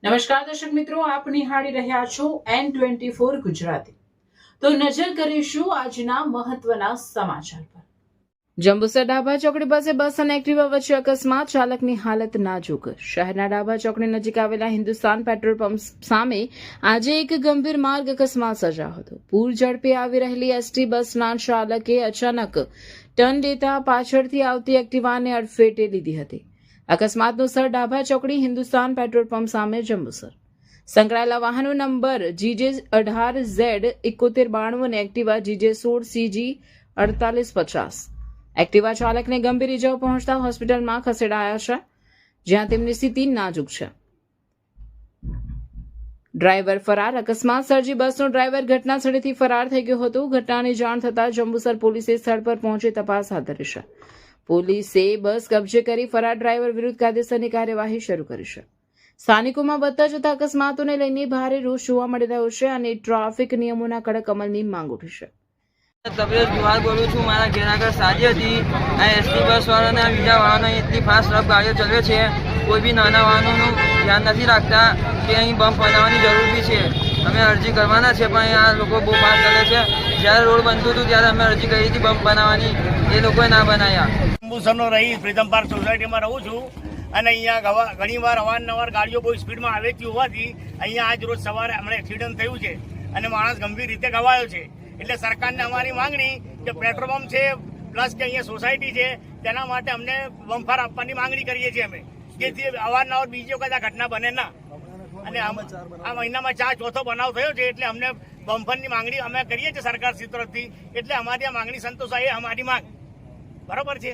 નમસ્કાર દર્શક મિત્રો, આપ નિહાળી રહ્યા છો N24 ગુજરાતી। તો નજર કરીશું આજના મહત્વના સમાચાર પર। જંબુસર ડાભા ચોકડી પાસે બસ અને એક્ટિવા વચ્ચે અકસ્માત, ચાલકની હાલત નાજુક। શહેરના ડાભા ચોકડી નજીક આવેલા હિન્દુસ્તાન પેટ્રોલ પંપ સામે આજે એક ગંભીર માર્ગ અકસ્માત સર્જાયો હતો। પૂર ઝડપે આવી રહેલી એસટી બસના ચાલકે અચાનક ટર્ન લેતા પાછળથી આવતી એક્ટિવાને અડફેટે લીધી હતી। અકસ્માતનું સ્થળ ડાભા ચોકડી હિન્દુસ્તાન પેટ્રોલ પંપ સામે જંબુસર। સંકળાયેલા વાહનો નંબર GJ18Z7192 અને એક્ટિવા GJ16CG 4850। એક્ટિવા ચાલકને ગંભીર ઇજાઓ પહોંચતા હોસ્પિટલમાં ખસેડાયા છે, જ્યાં તેમની સ્થિતિ નાજુક છે। ડ્રાઈવર ફરાર। અકસ્માત સર્જી બસનો ડ્રાઈવર ઘટના સ્થળેથી ફરાર થઈ ગયો હતો। ઘટનાની જાણ થતાં જંબુસર પોલીસે સ્થળ પર પહોંચી તપાસ હાથ ધરી છે। પોલીસે બસ કબજે કરી ફરાર ડ્રાઈવર વિરુદ્ધ કાયદેસરની કાર્યવાહી શરૂ કરી છે। સ્થાનિકોમાં વધતા જતા અકસ્માતોને લઈને ભારે રોષ જોવા મળી રહ્યો છે અને ટ્રાફિક નિયમોના કડક અમલની માંગ ઉઠી છે। તબિયત બીમાર બોલું છું। મારા ઘેર આગળ સાજી હતી। આ એસટી બસ વાળાને બીજા વાહનો એટલી ફાસ્ટ રફ ગાડીઓ ચલાવે છે। કોઈ બી નાના વાહનોનું ધ્યાન નથી રાખતા કે અહીં બમ્પ બનાવવાની જરૂર બી છે। અમે અરજી કરવાના છે, પણ આ લોકો બહુ ફાસ્ટ ચાલે છે। જ્યારે રોડ બનતું હતું ત્યારે અમે અરજી કરી હતી બમ્પ બનાવવાની, એ લોકોએ ના બનાવ્યા। જંબુસરનો રહીશ પ્રીતમ પાર્ક સોસાયટીમાં રહું છું અને અહીંયા ઘણીવાર અવારનવાર ગાડીઓ બહુ સ્પીડમાં આવેતી હોવાથી અહીંયા આજ રોજ સવારે હમણાં એક્સિડન્ટ થયું છે અને માણસ ગંભીર રીતે ઘવાયો છે। એટલે સરકારને અમારી માંગણી કે પેટ્રોલ પંપ છે પ્લસ કે અહીંયા સોસાયટી છે તેના માટે અમને બમ્ફાર આપવાની માંગણી કરીએ છીએ અમે, જેથી અવારનવાર બીજી વખત આ ઘટના બને ના। અને આ મહિનામાં ચોથો બનાવ થયો છે, એટલે અમને બમ્ફરની માંગણી અમે કરીએ છીએ સરકાર શ્રી તરફથી। એટલે અમારી આ માંગણી સંતોષાય એ અમારી માંગ બરોબર છે।